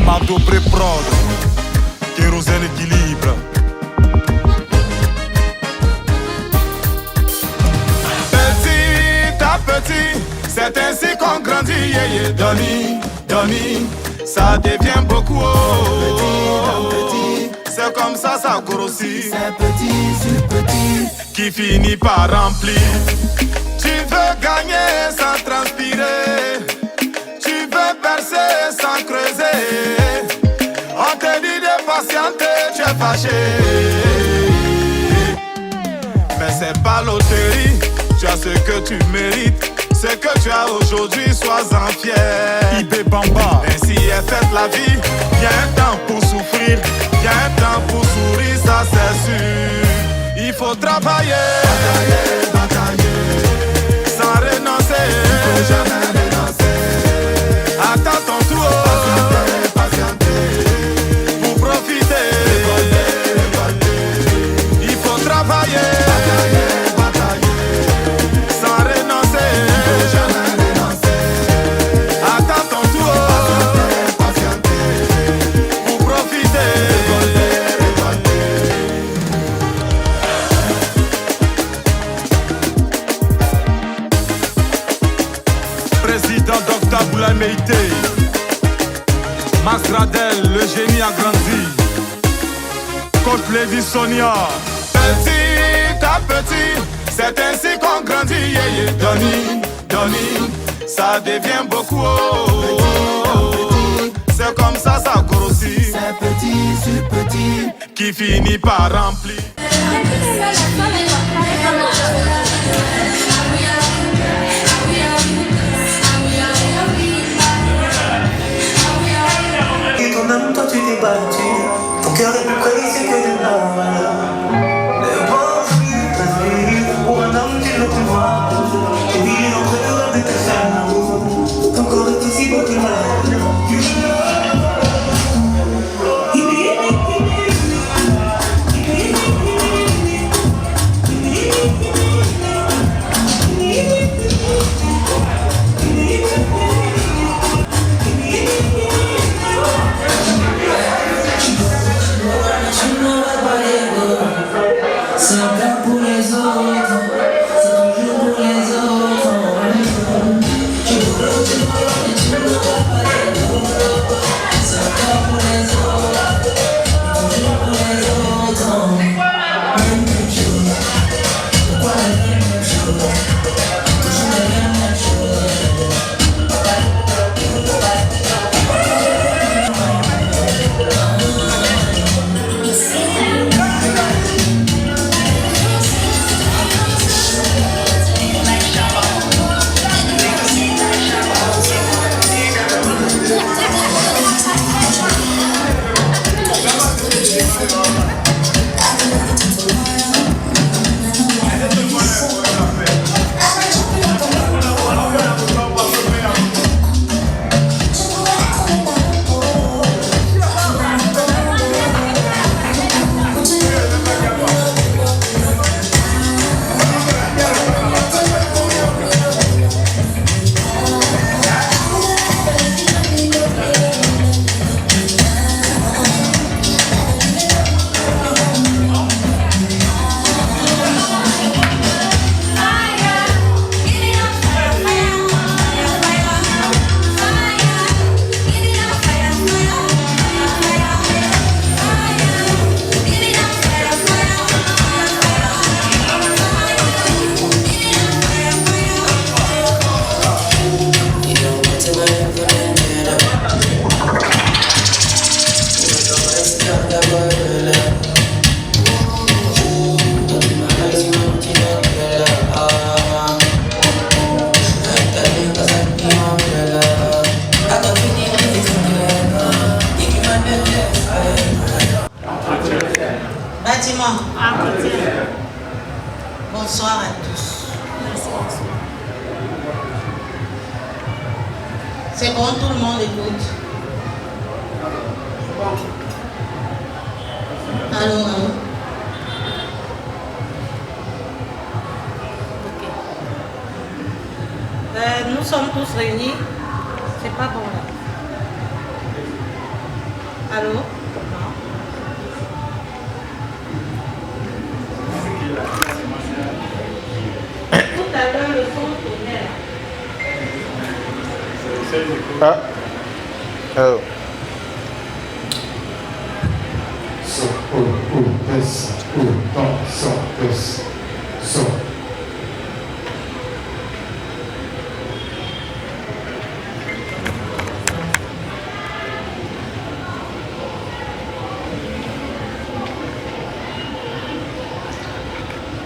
Amado Pré-Prod, Kérosène Équilibre. Petit à petit, c'est ainsi qu'on grandit, yeah, yeah. Donny, Donny, ça devient beaucoup. Petit, c'est comme ça grossit. C'est petit sur petit qui finit par remplir. Tu veux gagner sans transpirer, tu veux percer sans creuser. On te dit de patienter, tu es fâché. Mais c'est pas loterie, tu as ce que tu mérites. Ce que tu as aujourd'hui, sois-en fier. Ibé Bamba, ainsi est faite la vie. Y'a un temps pour souffrir, y'a un temps pour sourire, ça c'est sûr. Il faut travailler, batailler, batailler, sans renoncer. Il faut jamais renoncer. Attends ton tour, patienter, patienter, pour profiter. Récolter, récolter. Il faut travailler, batailler, batailler, sans renoncer. Il faut jamais renoncer. Attends ton tour, patienter, patienter, pour profiter. Récolter, récolter. Président Dr Boulaye Meïté, Max Radel, le génie a grandi. Coach Lady Sonia. Petit à petit, c'est ainsi qu'on grandit, yeah, yeah. Donny, Donny, ça devient beaucoup. C'est comme ça grossit. C'est petit sur petit qui finit par remplir. Et ton âme, toi tu t'es battu. Ton cœur est plus précis que de l'or. Le bon fruit, ta vie, pour un homme tu le pouvoir. Et puis il entrera de ta femme. Ton corps est aussi beau que l'or. C'est bien pour les autres, c'est toujours pour les autres. Tu ne vas pas les autres. C'est bien pour les autres, toujours pour les autres. Même chose, pourquoi la même chose? Toujours la même chose. Bâtiment. Bonsoir à tous. C'est bon, tout le monde écoute. Allô, allô. Nous sommes tous réunis. C'est pas bon là. Allô? Non. Tout à l'heure, le son tournait. Oh. So, this, this, so.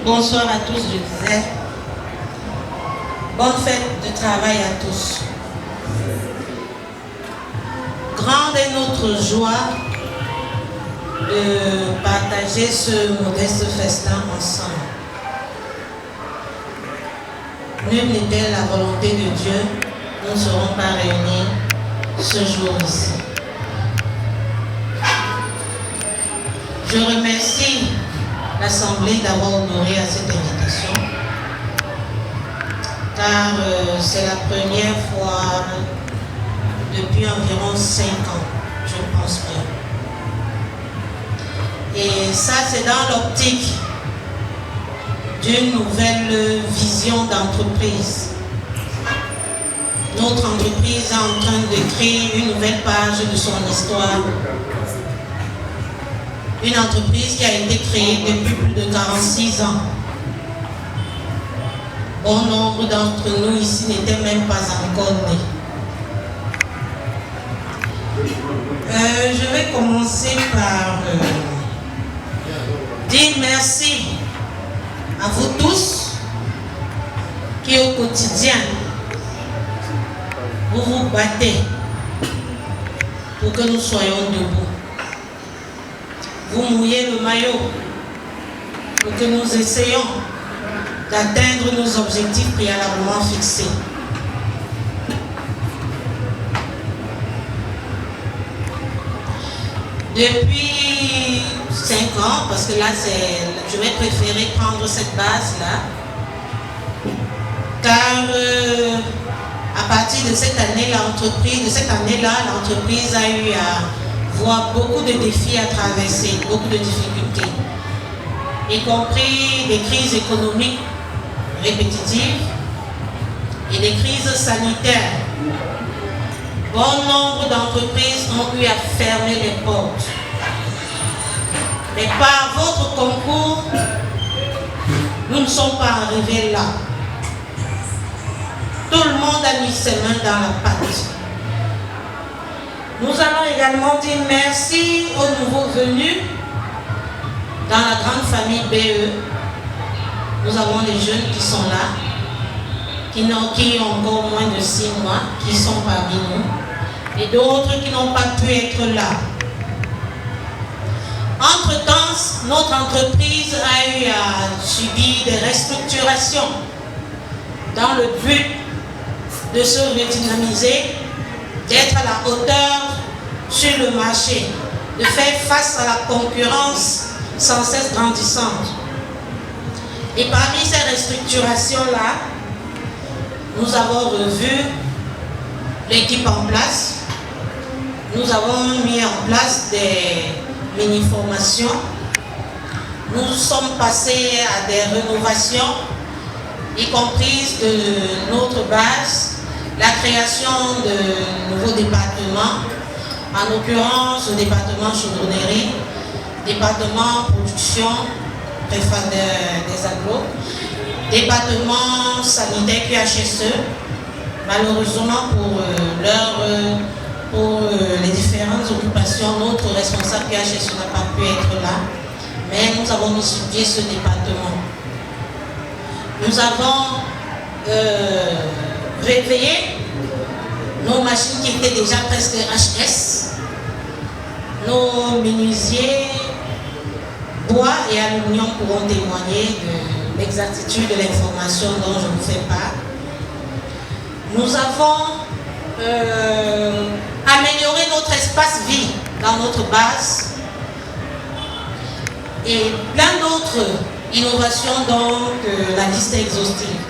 Bonsoir à tous, je disais. Bonne fête de travail à tous. Grande est notre joie de partager ce modeste festin ensemble. Nulle n'était la volonté de Dieu, nous ne serons pas réunis ce jour ici. Je remercie l'Assemblée d'avoir honoré à cette invitation, car c'est la première fois depuis environ 5 ans, je pense bien. Et ça, c'est dans l'optique d'une nouvelle vision d'entreprise. Notre entreprise est en train d'écrire une nouvelle page de son histoire. Une entreprise qui a été créée depuis plus de 46 ans. Bon nombre d'entre nous ici n'étaient même pas encore nés. Je vais commencer par dire merci à vous tous qui au quotidien vous vous battez pour que nous soyons debout. Vous mouillez le maillot pour que nous essayions d'atteindre nos objectifs préalablement fixés. Depuis 5 ans, parce que là, je vais préférer prendre cette base-là, car à partir de cette année-là, l'entreprise a eu à voir beaucoup de défis à traverser, beaucoup de difficultés, y compris des crises économiques répétitives et des crises sanitaires. Bon nombre d'entreprises ont eu à fermer les portes. Mais par votre concours, nous ne sommes pas arrivés là. Tout le monde a mis ses mains dans la pâte. Nous allons également dire merci aux nouveaux venus dans la grande famille BE. Nous avons des jeunes qui sont là, qui ont encore moins de 6 mois, qui sont parmi nous, et d'autres qui n'ont pas pu être là. Entre-temps, notre entreprise a eu à subir des restructurations dans le but de se redynamiser, d'être à la hauteur sur le marché, de faire face à la concurrence sans cesse grandissante. Et parmi ces restructurations-là, nous avons revu l'équipe en place, nous avons mis en place des mini-formations, nous sommes passés à des rénovations, y compris de notre base, la création de nouveaux départements, en l'occurrence le département chaudronnerie, département production, des agglos, département sanitaire QHSE. Malheureusement pour les différentes occupations, notre responsable QHSE n'a pas pu être là, mais nous avons mis sur pied ce département. Nous avons réveillé nos machines qui étaient déjà presque HS, nos menuisiers bois et aluminium pourront témoigner de l'exactitude de l'information dont je vous fais part. Nous avons amélioré notre espace vie dans notre base et plein d'autres innovations dont la liste est exhaustive.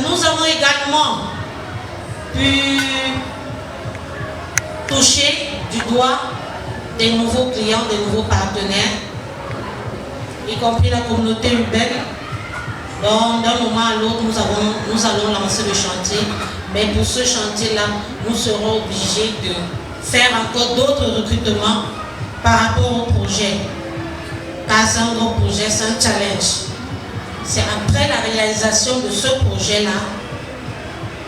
Nous avons également pu toucher du doigt des nouveaux clients, des nouveaux partenaires, y compris la communauté urbaine. Donc, d'un moment à l'autre, nous allons lancer le chantier. Mais pour ce chantier-là, nous serons obligés de faire encore d'autres recrutements par rapport au projet. Car c'est un gros projet, c'est un challenge. C'est après la réalisation de ce projet-là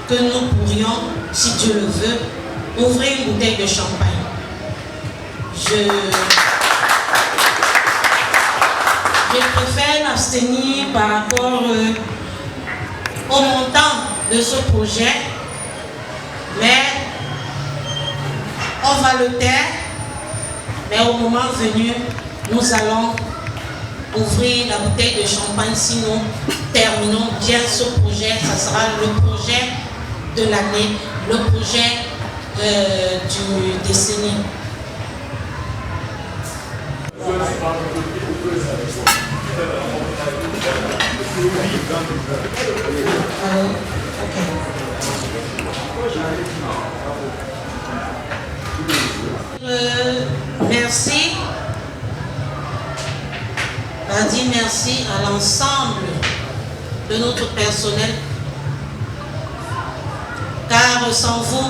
que nous pourrions, si Dieu le veut, ouvrir une bouteille de champagne. Je préfère m'abstenir par rapport au montant de ce projet, mais on va le taire, mais au moment venu, nous allons ouvrir la bouteille de champagne si nous terminons bien ce projet. Ça sera le projet de l'année, le projet du décennie. Merci. On dit merci à l'ensemble de notre personnel, car sans vous,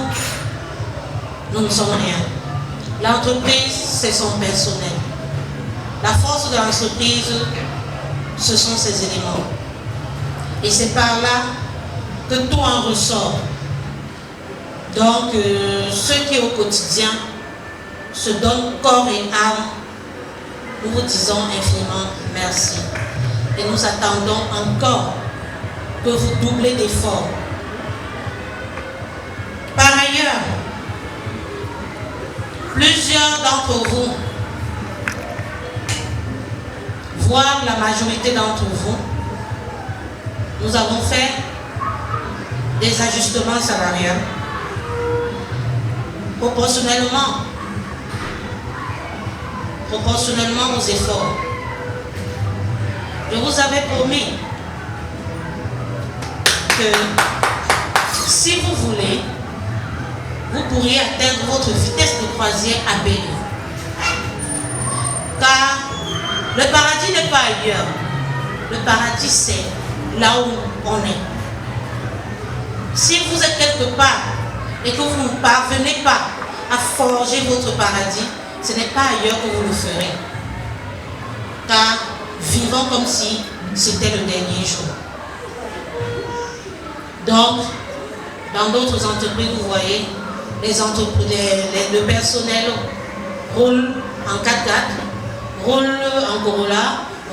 nous ne sommes rien. L'entreprise, c'est son personnel. La force de l'entreprise, ce sont ses éléments. Et c'est par là que tout en ressort. Donc, ceux qui au quotidien se donnent corps et âme, nous vous disons infiniment merci. Et nous attendons encore que vous doublez d'efforts. Par ailleurs, plusieurs d'entre vous, voire la majorité d'entre vous, nous avons fait des ajustements salariaux proportionnellement aux efforts. Je vous avais promis que si vous voulez, vous pourriez atteindre votre vitesse de croisière à Béni. Car le paradis n'est pas ailleurs. Le paradis, c'est là où on est. Si vous êtes quelque part et que vous ne parvenez pas à forger votre paradis, ce n'est pas ailleurs que vous le ferez. Car vivons comme si c'était le dernier jour. Donc, dans d'autres entreprises, vous voyez, le personnel roule en 4x4, roule en Corolla,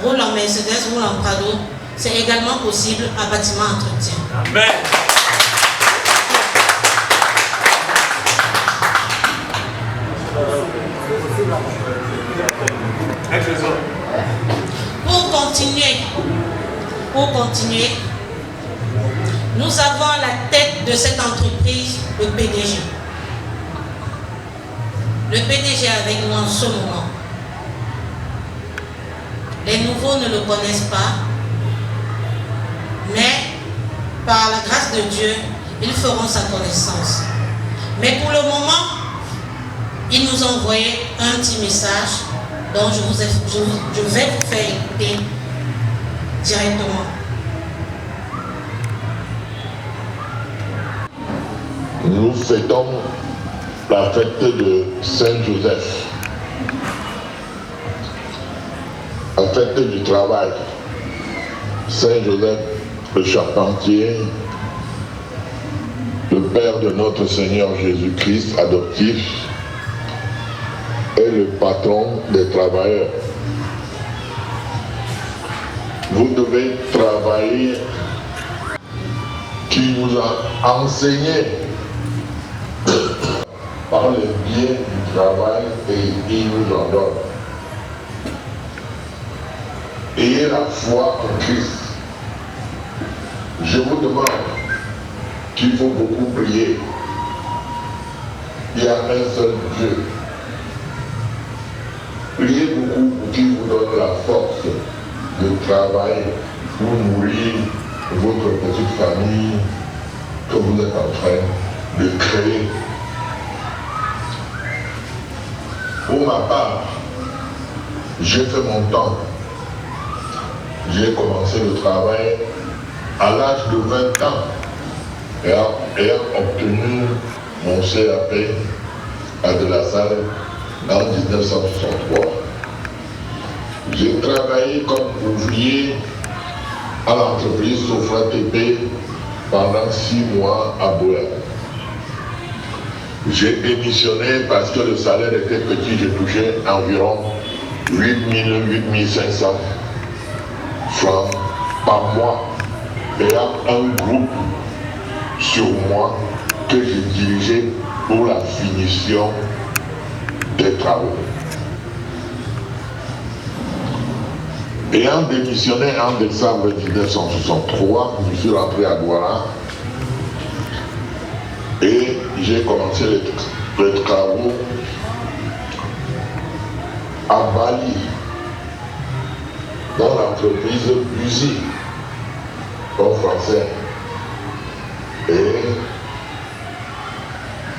roule en Mercedes, roule en Prado. C'est également possible à bâtiment entretien. Amen. Pour continuer, nous avons à la tête de cette entreprise le PDG. Le PDG est avec nous en ce moment. Les nouveaux ne le connaissent pas, mais par la grâce de Dieu, ils feront sa connaissance. Mais pour le moment, il nous a envoyé un petit message dont je vais vous faire écouter directement. Nous fêtons la fête de Saint-Joseph, la fête du travail. Saint-Joseph, le charpentier, le Père de notre Seigneur Jésus-Christ adoptif, est le patron des travailleurs. Vous devez travailler, qui nous a enseigné par le biais du travail et il nous en donne. Ayez la foi en Christ. Je vous demande qu'il faut beaucoup prier. Il y a un seul Dieu. Priez beaucoup pour qu'il vous donne la force de travail pour nourrir votre petite famille que vous êtes en train de créer. Pour ma part, j'ai fait mon temps. J'ai commencé le travail à l'âge de 20 ans et ayant obtenu mon CAP à De La Salle en 1963. J'ai travaillé comme ouvrier à l'entreprise Sofra TP pendant 6 mois à Boya. J'ai démissionné parce que le salaire était petit, je touchais environ 8 000, 8 500 francs par mois, ayant un groupe sur moi que je dirigeais pour la finition des travaux. Ayant démissionné en décembre 1963, je suis rentré à Douala et j'ai commencé les travaux à Bali, dans l'entreprise Buzy, en français. Et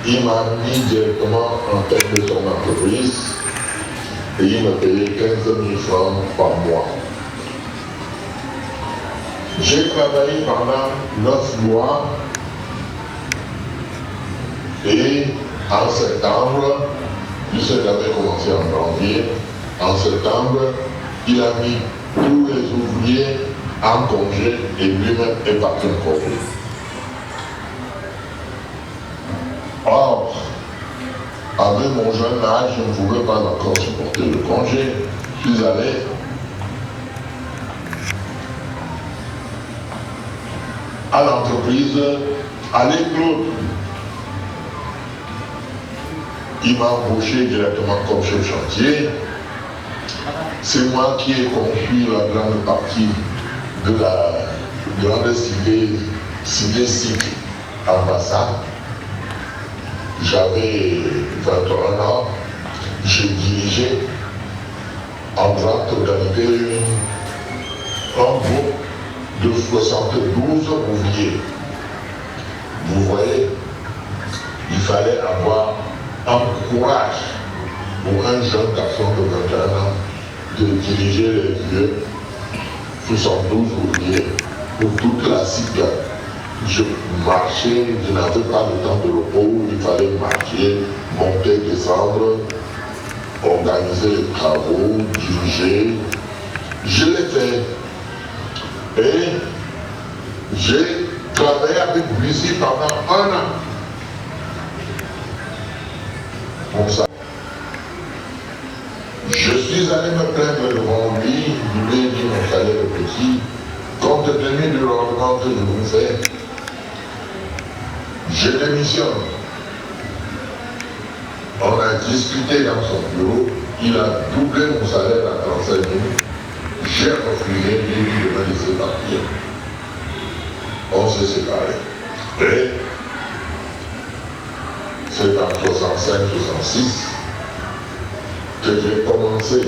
il m'a mis directement en tête de son entreprise et il m'a payé 15 000 francs par mois. J'ai travaillé pendant 9 mois et en septembre, puisque j'avais commencé en janvier, en septembre, il a mis tous les ouvriers en congé et lui-même est parti en congé. Or, avec mon jeune âge, je ne pouvais pas encore supporter le congé. Je suis allé à l'entreprise Allé-Claude. Il m'a embauché directement comme chef chantier. C'est moi qui ai construit la grande partie de la grande cité cycle ambassade. J'avais 21 ans, j'ai dirigé en grande totalité un groupe de 72 ouvriers. Vous voyez, il fallait avoir un courage pour un jeune garçon de 21 ans de diriger les vieux 72 ouvriers pour toute la cité. Je marchais, je n'avais pas le temps de repos, il fallait marcher, monter, descendre, organiser les travaux, diriger. Je l'ai fait. Et j'ai travaillé avec Buzy pendant 1 an. Pour ça. Je suis allé me plaindre devant lui, je lui ai dit mon salaire est petit, compte tenu du rendement que je vous fais, je démissionne. On a discuté dans son bureau, il a doublé mon salaire à 35 000. J'ai refusé, j'ai dit de me laisser partir. On s'est séparés. Et c'est en 65-66 que j'ai commencé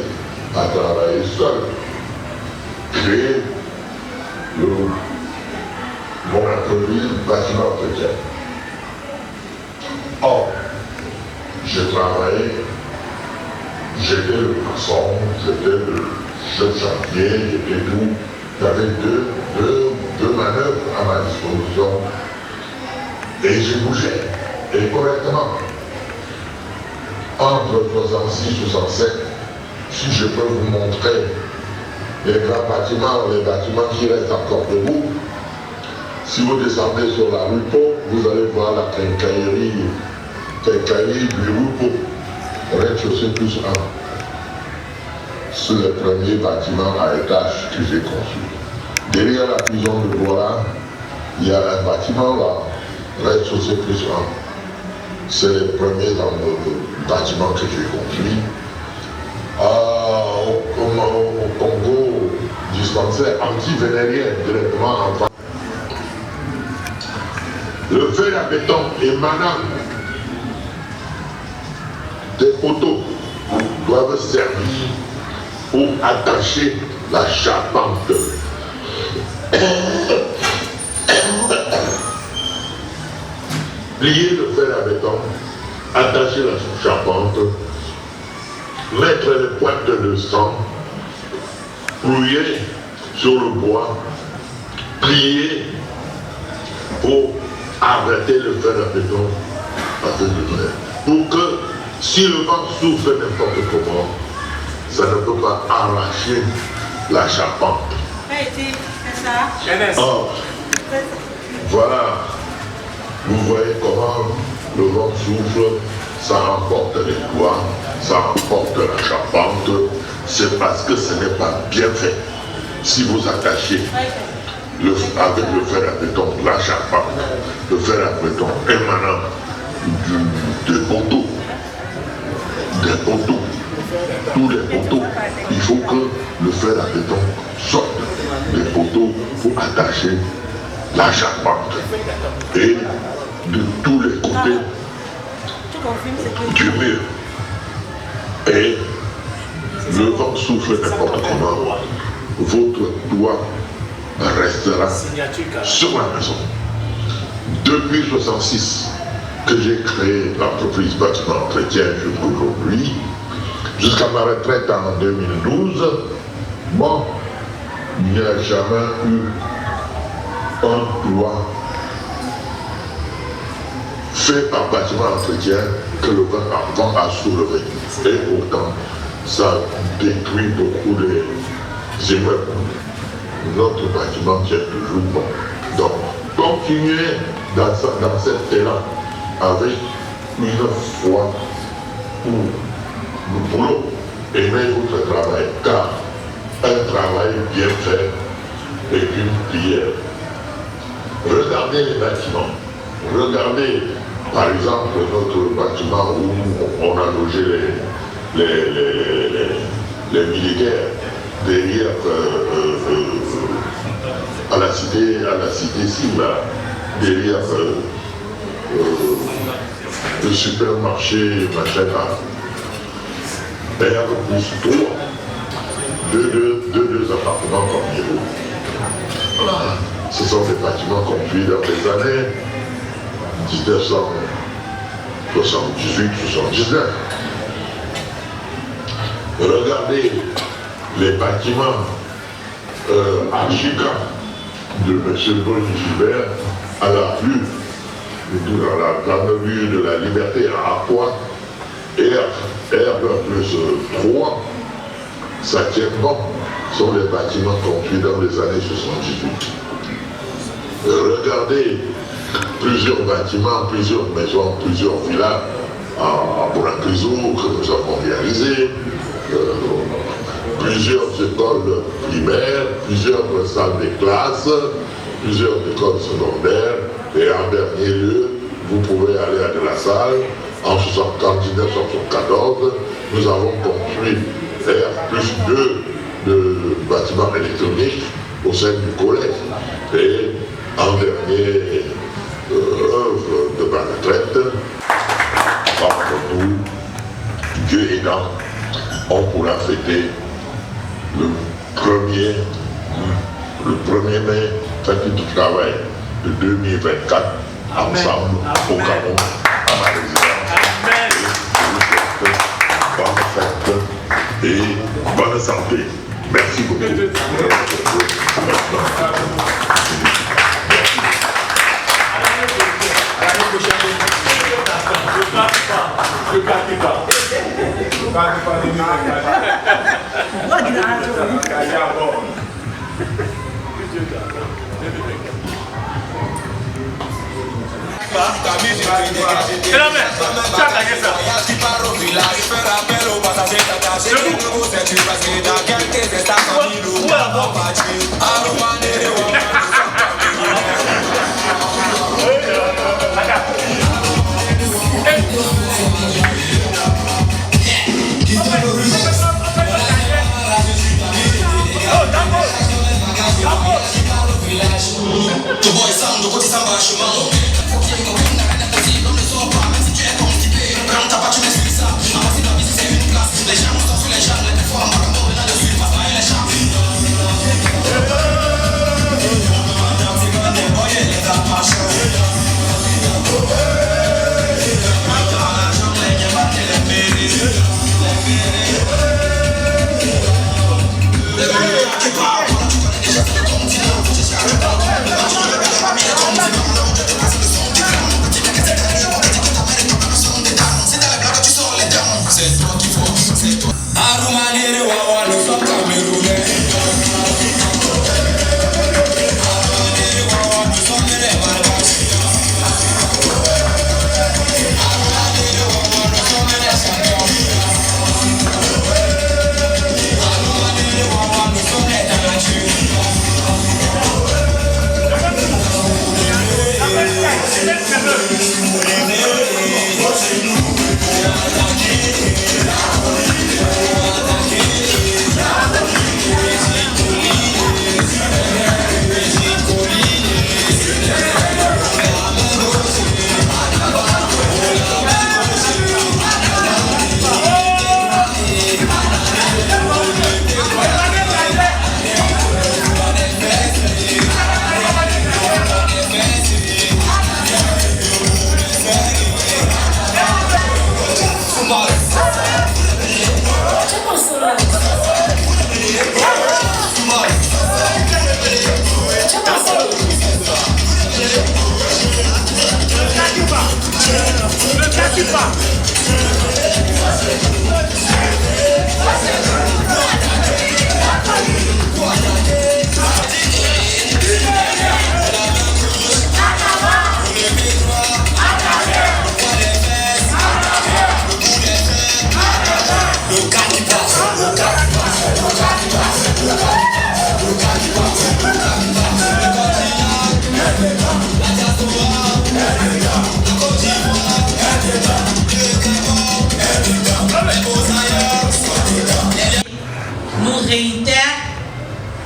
à travailler seul, créer mon entreprise bâtiment chrétien. Or, j'ai travaillé, j'étais le maçon, j'étais le chef chantier, j'étais tout. J'avais deux manœuvres à ma disposition et j'ai bougé, et correctement. Entre 66 et 67, si je peux vous montrer les grands bâtiments, les bâtiments qui restent encore debout, si vous descendez sur la rue Pau, vous allez voir la quincaillerie du Rupo, rez-de-chaussée plus 1. C'est le premier bâtiment à étage que j'ai construit. Derrière la prison de Douala, il y a un bâtiment là, rez-de-chaussée plus 1. C'est le premier bâtiment que j'ai construit. Au Congo, dispensaire anti-vénérien directement en face. Le fer à béton émanant des poteaux doivent servir pour attacher la charpente. Plier le fer à béton, attacher la charpente mettre les pointes de sang, rouiller sur le bois, plier pour arrêter le fer à béton avec le fer. Pour que si le vent souffle n'importe comment, ça ne peut pas arracher la charpente. Or, voilà, vous voyez comment le vent souffle, ça emporte les toits, ça emporte la charpente. C'est parce que ce n'est pas bien fait. Si vous attachez avec le fer à béton, la charpente, le fer à béton émanant des poteaux, tous les poteaux, il faut que le fer à béton sorte des poteaux pour attacher la charpente. Et de tous les côtés du mur. Et le vent souffle n'importe comment, votre toit restera sur la maison. Depuis 1966 que j'ai créé l'entreprise Bâtiment Entretien jusqu'aujourd'hui, jusqu'à ma retraite en 2012, bon, il n'y a jamais eu un toit fait par Bâtiment Entretien que le vent a soulevé. Et pourtant, ça détruit beaucoup des immeubles. Notre bâtiment tient toujours bon. Donc, continuez dans cet élan avec une foi pour le boulot. Aimez votre travail, car un travail bien fait est une prière. Regardez les bâtiments. Regardez, par exemple, notre bâtiment où on a logé les militaires derrière à la cité cible, derrière le supermarché machin là. R plus 3, deux appartements comme bureau. Voilà. Ce sont des bâtiments construits dans les années 1978-79. Regardez les bâtiments archicans de M. Bonny Gilbert à la rue, dans la rue de la Liberté à Aqua, R plus 3, ça tient bon, sont les bâtiments construits dans les années 78. Regardez plusieurs bâtiments, plusieurs maisons, plusieurs villas à Bourg-en-Cuisot que nous avons réalisées, plusieurs écoles primaires, plusieurs salles de classe, plusieurs écoles secondaires, et en dernier lieu, vous pouvez aller à de la salle. En 1974, nous avons construit R plus 2 de bâtiments électroniques au sein du collège. Et en dernier œuvre de ma retraite, par nous, Dieu aidant, on pourra fêter le 1er mai, fête du travail de 2024, ensemble au Cameroun, à ma résidence. Bonne fête et bonne santé. Merci beaucoup.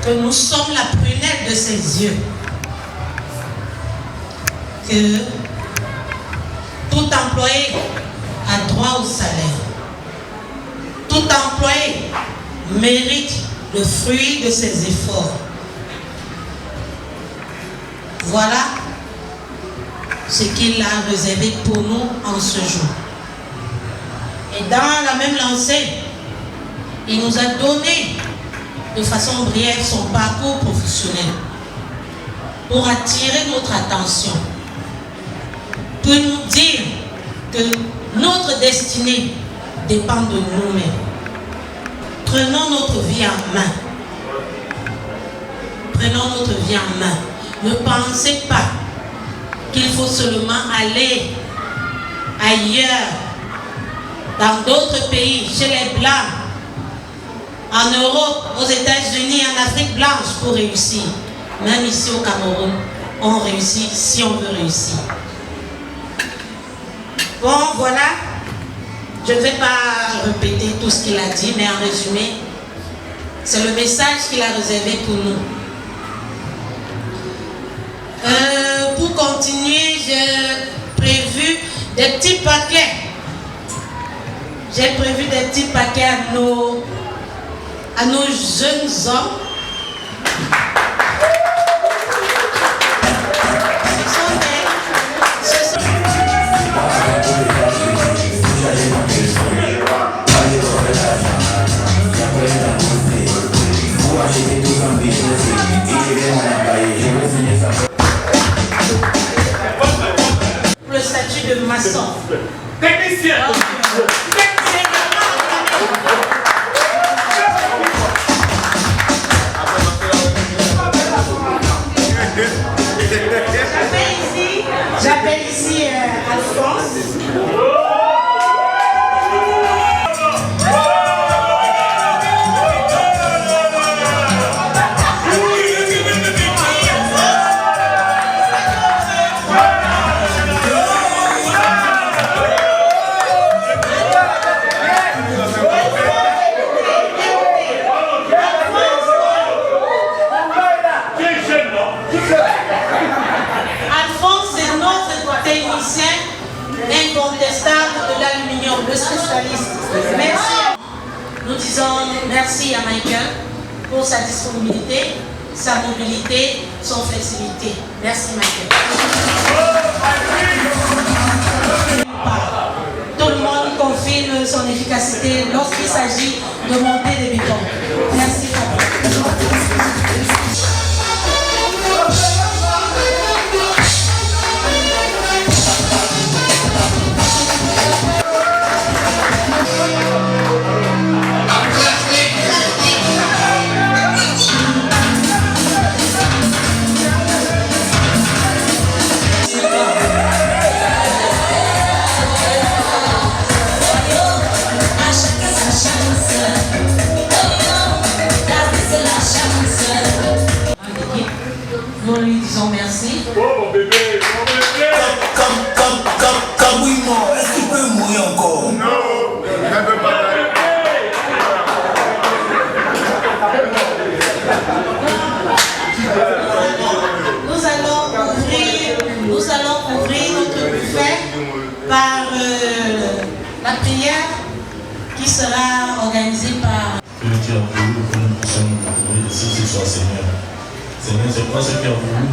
que nous sommes la prunelle de ses yeux. Que tout employé a droit au salaire. Tout employé mérite le fruit de ses efforts. Voilà ce qu'il a réservé pour nous en ce jour. Et dans la même lancée, il nous a donné de façon brève son parcours professionnel pour attirer notre attention, pour nous dire que notre destinée dépend de nous-mêmes. Prenons notre vie en main. Prenons notre vie en main. Ne pensez pas qu'il faut seulement aller ailleurs, dans d'autres pays, chez les Blancs, en Europe, aux États-Unis, en Afrique blanche pour réussir. Même ici au Cameroun, on réussit si on veut réussir. Bon, voilà. Je ne vais pas répéter tout ce qu'il a dit, mais en résumé, c'est le message qu'il a réservé pour nous. Pour continuer, j'ai prévu des petits paquets. J'ai prévu des petits paquets à nos jeunes hommes. Le statut de maçon. Technicien. J'appelle ici Alphonse. Incontestable de l'aluminium, le spécialiste. Merci. Nous disons merci à Michael pour sa disponibilité, sa mobilité, son flexibilité. Merci Michael. Tout le monde confirme son efficacité lorsqu'il s'agit de monter des bétons. Merci Fabien. Nous lui disons merci. Oh mon bébé, mon bébé. Comme oui, mort, est-ce qu'il peut mourir encore? Non, je ne veux pas. Nous allons ouvrir notre buffet par la prière qui sera organisée par... Que Dieu a voulu que nous puissions nous retrouver ici ce soir, Seigneur. Seigneur, c'est toi ce qui a voulu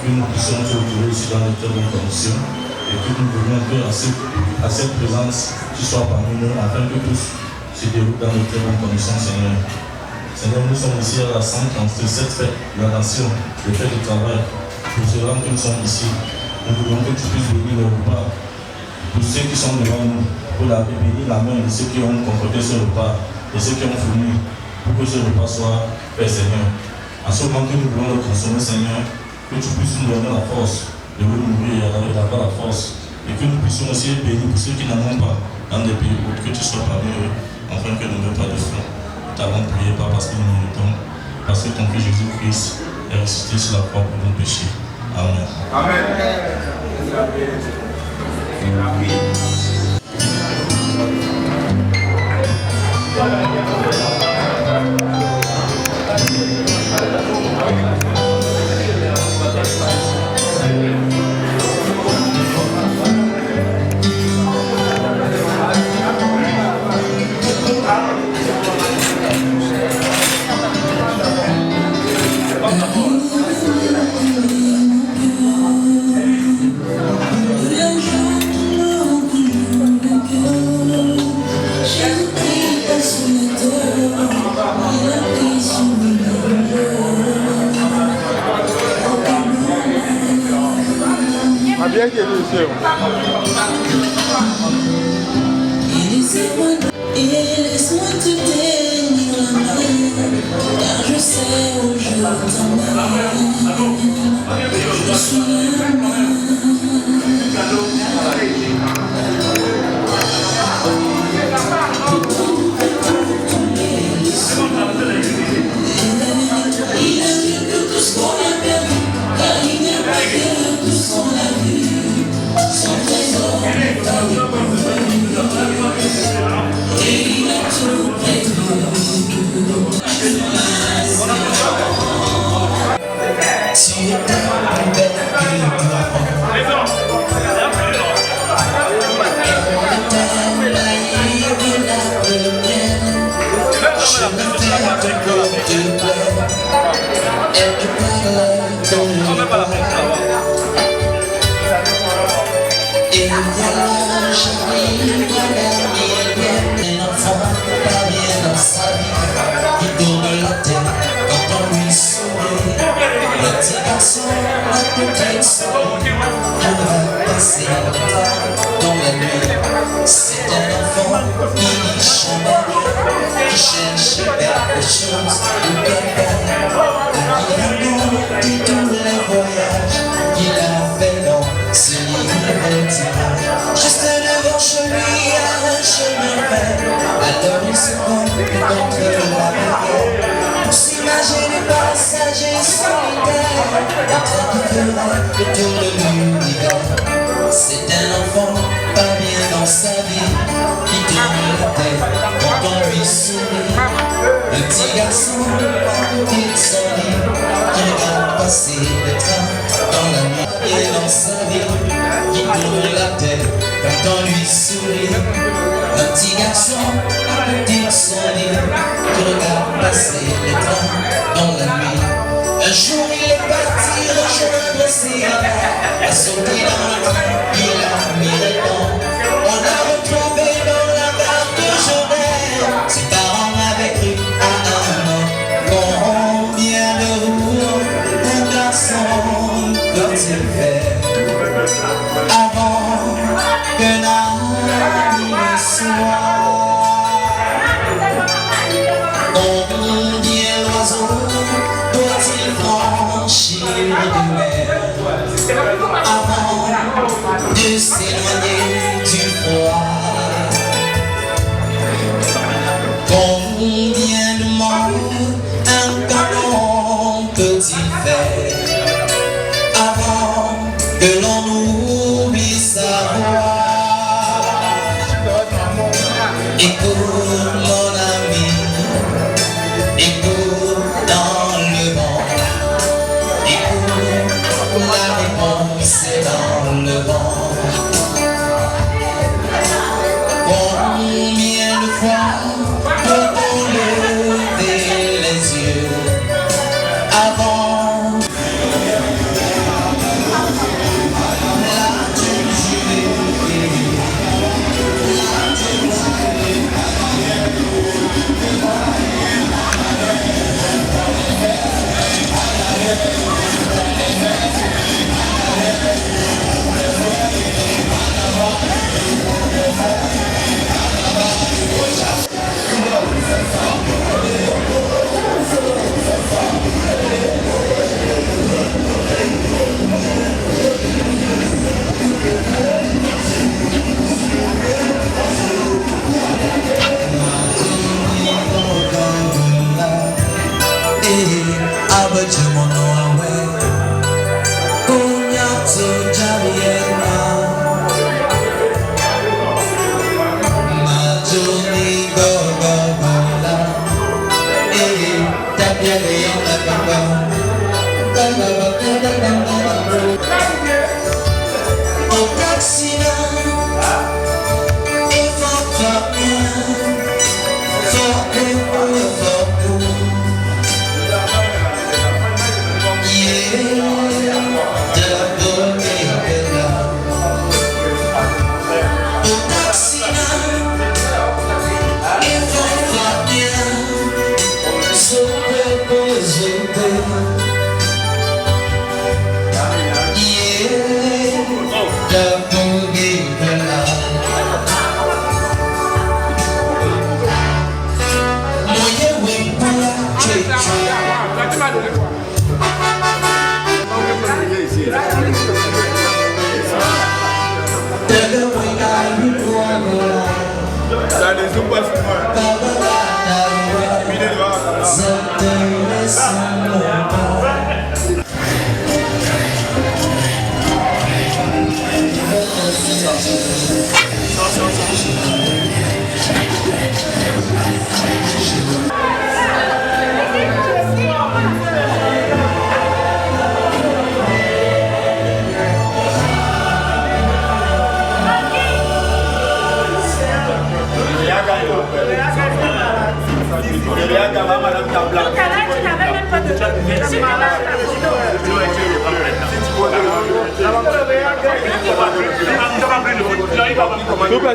que nous puissions nous retrouver ici dans de très bonnes conditions et que nous venions un peu à cette présence qui soit parmi nous afin que tous se déroulent dans de très bonnes conditions, Seigneur. Seigneur, nous sommes ici à la centre entre cette fête, la nation, le fait du travail. Pour cela que nous sommes ici, nous voulons que tu puisses bénir le repas pour ceux qui sont devant nous, pour la bénir la main de ceux qui ont concocté ce repas et ceux qui ont fourni pour que ce repas soit fait, Seigneur. À ce moment que nous voulons le consommer, Seigneur, que tu puisses nous donner la force de le nourrir et d'avoir la force et que nous puissions aussi bénir pour ceux qui n'en ont pas dans des pays autres, que tu sois parmi eux, afin que nous n'ayons pas de faim. Nous t'avons prié pas parce que nous méritons, parce que ton Fils Jésus-Christ est ressuscité sur la croix pour nos péchés. Amen. Amen. bien qu'il y ait des cieux. Et laisse-moi te tenir la main, car je sais où je t'emmène. Je suis la main. Il a vu que tout ce qu'on a perdu, car il n'y a pas que tout ce qu'on a vu. Son trésor n'est pas et il a tout prévu. Tu es tellement belle que toi. Je me fais de quoi te plaire. Elle te parle et voilà, j'arrive à la mienne. Un enfant pas bien dans sa vie, il tourne la tête quand on lui sourit. Le petit garçon a peut-être souri, on va passer le temps dans la nuit. C'est un enfant qui chamaille, qui cherche quelque chose ou quelqu'un. Il raconte tous les voyages qu'il a fait dans ce livre d'image. Juste devant chez lui, un chemin vert. Alors il se compte contre la barrière pour s'imaginer passager solitaire, un train qui ferait le tour de l'univers. C'est un enfant pas bien dans sa vie, qui tourne la tête quand on lui sourit. Le petit garçon à côté de son lit, qui regarde passer le train dans la nuit. Et dans sa vie, qui tourne la tête quand on lui sourit. Un petit garçon à côté de son lit, qui regarde passer le train dans la nuit. Un jour il est parti rejoindre ses amis, a sauté dans le train, il a mis le temps. On l'a retrouvé dans la gare de Genève, ses parents avaient cru à un an. Combien de roues un garçon peut-il faire avant que n'arrive soit? Combien d'oiseaux doit-il franchir de mer avant de s'éloigner du froid? Combien de morts un canon peut-il faire avant que l'on oublie sa voix? Écoute mon ami, écoute dans le vent, écoute, la réponse est dans le vent.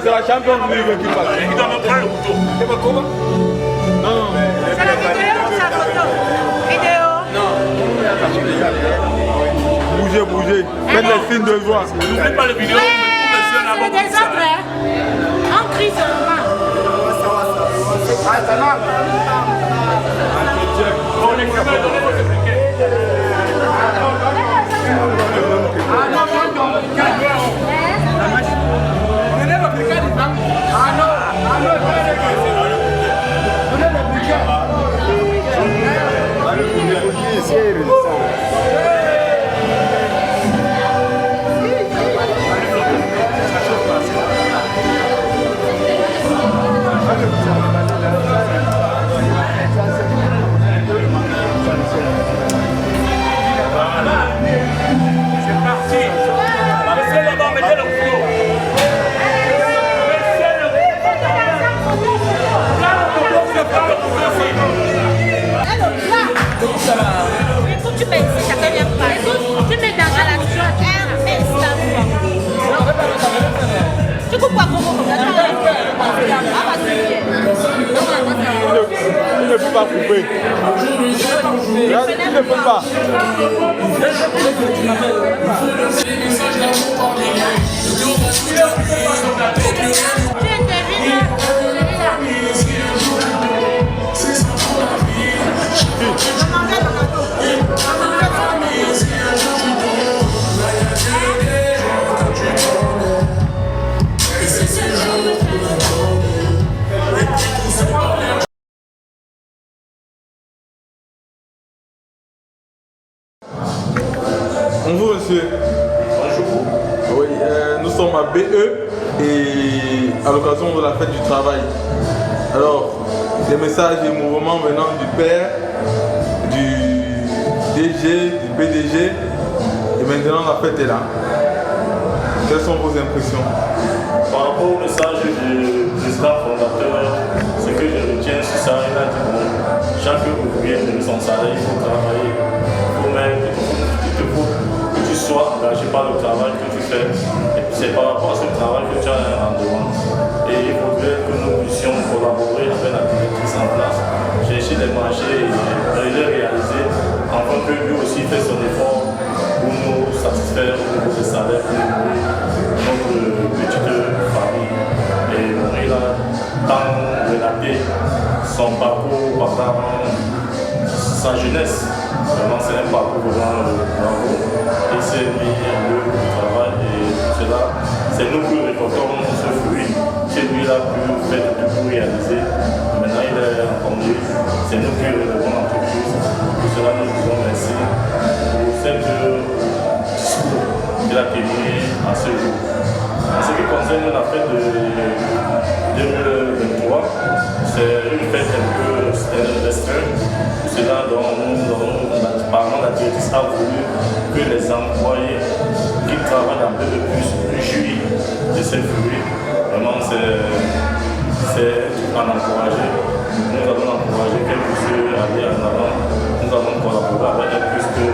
C'est la championne qui passe. Il doit me prendre le couteau. Non. C'est la vidéo ou sa photo? Vidéo? Non. Bougez. Faites les signes de joie. N'oubliez pas les vidéos. C'est des autres, hein? On crie seulement. On est capable de donner votre briquet. Tu mets ici, ça ne vient pas. Tu mets dans la droite. Tu coupes pas comment comme ça. Tu ne peux pas couper. Tu ne peux pas. Bonjour monsieur. Bonjour. Oui, nous sommes à BE et à l'occasion de la fête du travail. Alors, des messages et mouvements venant du père, du DG, du PDG et maintenant la fête est là. Quelles sont vos impressions? Par rapport au message du président fondateur, ce que je retiens sur ça, il a dit bon, chaque ouvrier de son salaire, il faut travailler. Il faut que tu sois engagé par le travail que tu fais. Et puis c'est par rapport à ce travail que tu as un rendement. Et il faudrait que nous puissions collaborer avec la directrice en place, chercher des marchés et les réaliser, afin que lui aussi fait son effort pour nous satisfaire au niveau des salaires, pour notre petite famille. Et bon, il a tant relaté son parcours pendant sa jeunesse. Vraiment, c'est un parcours vraiment bravo. Il s'est mis en œuvre du travail et cela, c'est nous qui récoltons ce fruit. C'est lui là pu faire tout réaliser. Maintenant, il est entendu. C'est nous qui relevons l'entreprise. Pour cela, nous disons merci pour cette discours qu'il a tenu à ce jour. En ce qui concerne la fête de 2023, c'est une fête un peu restreinte. Pour cela, apparemment, la directrice a voulu que les employés qui travaillent un peu de plus jouissent de ces fruits. Vraiment, c'est à encourager. Nous allons encourager qu'elle puisse aller en avant. Nous allons collaborer avec elle puisque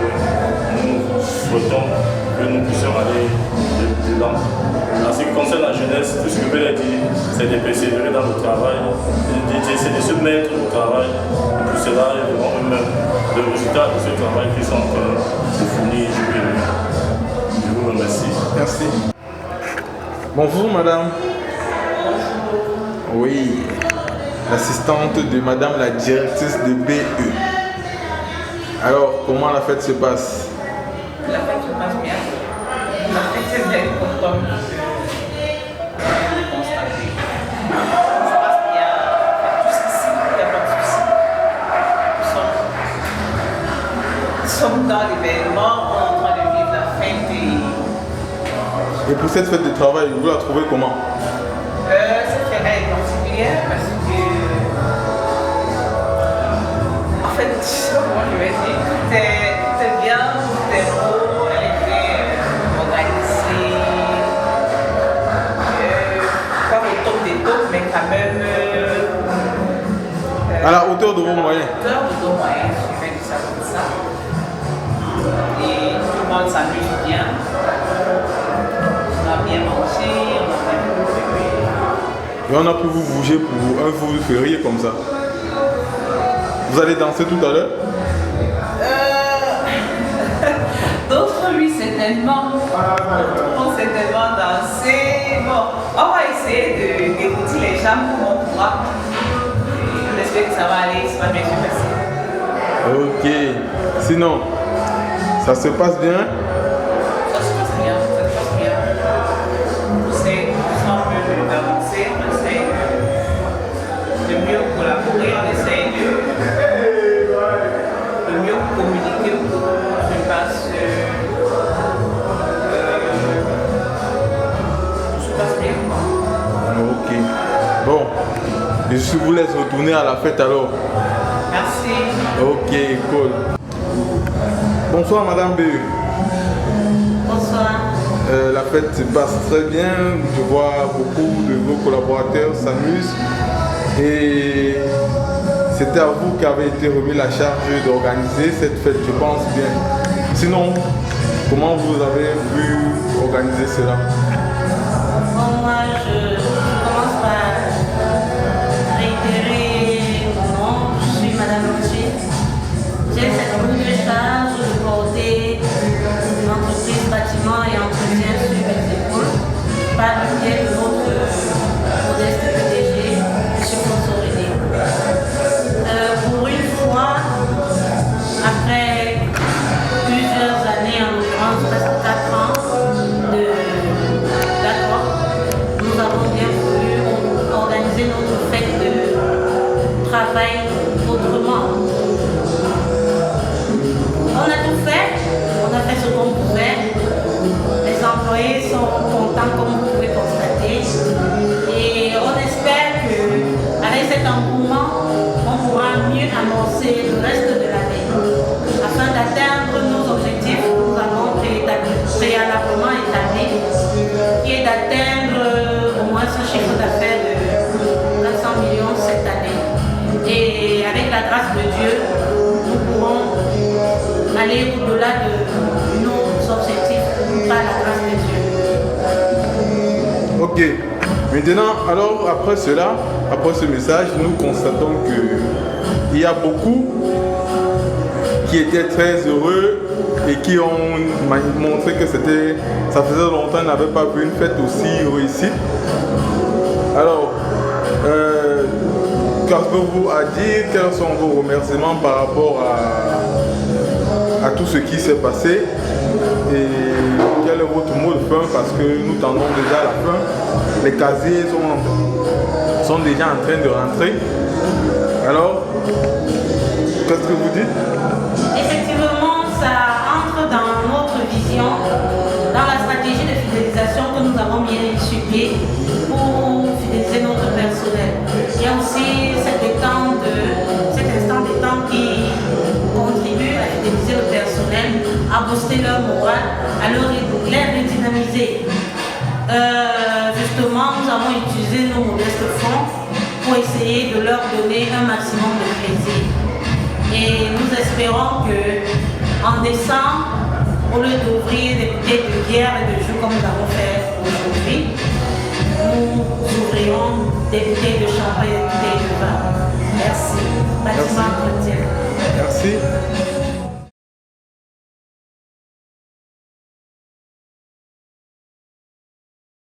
nous souhaitons que nous puissions aller dedans. En ce qui concerne la jeunesse, tout ce que je veux dire, c'est de persévérer dans le travail, c'est de se mettre au travail. Pour cela, ils verront eux-mêmes le résultat de ce travail qu'ils sont en train de fournir. Je vous remercie. Merci. Bonjour madame. Oui, l'assistante de madame la directrice de BE. Alors, comment la fête se passe? La fête se passe bien. comme je peux constater. Ça passe bien. Jusqu'ici, il n'y a pas de souci. Nous sommes dans l'événement, on est en train de vivre la fête. Et pour cette fête de travail, vous la trouvez comment? Cette fête est particulière parce que, en fait, comment je vais dire, tout est bien, tout est beau, elle était organisée, pas au top des tops, mais quand même à la hauteur de vos moyens. À la hauteur de nos moyens, je vais dire ça comme ça. Et tout le monde s'amuse bien. On a bien mangé, on a bien bouffé. Et on a pu vous bouger pour un fou férié comme ça. Vous allez danser tout à l'heure? D'autres, oui, certainement. D'autres vont certainement danser. Bon, on va essayer d'écouter les gens comme on pourra. On espère que ça va aller, ça va bien se passer. Ok. Sinon, ça se passe bien? Ça se passe bien, ça se passe bien. On essaie ensemble d'avancer, on essaie de mieux collaborer, on essaie de mieux communiquer pour que je passe. Tout se passe bien. Ok. Bon. Je vous laisse retourner à la fête alors. Merci. Ok, cool. Bonsoir Madame B. Bonsoir. La fête se passe très bien. Je vois beaucoup de vos collaborateurs s'amusent. Et c'était à vous qu'avait été remis la charge d'organiser cette fête, je pense bien. Sinon, comment vous avez pu organiser cela? Bon, moi, je commence par réitérer mon nom. Je suis Madame Roger. J'ai cette lourde charge de porter l'entreprise bâtiment et entretien sur mes épaules par le biais de notre modeste PDG, M. François René. Pour une fois, après plusieurs années, en l'occurrence presque 4 ans d'accord, nous avons bien voulu organiser notre fête de travail autrement. On a tout fait, on a fait ce qu'on pouvait. Les employés sont contents comme vous pouvez constater. Et on espère qu'avec cet engouement, on pourra mieux amorcer le reste de l'année. Afin d'atteindre nos objectifs, nous avons préalablement établi, qui est d'atteindre au moins ce chiffre d'affaires de 400 millions cette année. Et avec la grâce de Dieu, nous pourrons aller au-delà de nos objectifs par la grâce de Dieu. Ok. Maintenant, alors après cela, après ce message, nous constatons qu'il y a beaucoup qui étaient très heureux et qui ont montré que ça faisait longtemps qu'ils n'avaient pas vu une fête aussi réussie. Alors, qu'avez-vous à dire? Quels sont vos remerciements par rapport à tout ce qui s'est passé? Et quel est votre mot de fin? Parce que nous tendons déjà à la fin. Les casiers sont déjà en train de rentrer. Alors, qu'est-ce que vous dites? Effectivement, ça entre dans notre vision, dans la stratégie de fidélisation que nous avons bien sur pied pour fidéliser notre personnel. Il y a aussi cet instant d'étang qui contribue à fidéliser le personnel, à booster leur morale, à les redynamiser. Justement, nous avons utilisé nos modestes fonds pour essayer de leur donner un maximum de plaisir. Et nous espérons qu'en décembre, au lieu d'ouvrir des bouteilles de bière et de jus comme nous avons fait aujourd'hui, nous ouvrirons des bouteilles de champagne et des bouteilles de vin. Merci. Bâtiment entretien. Merci.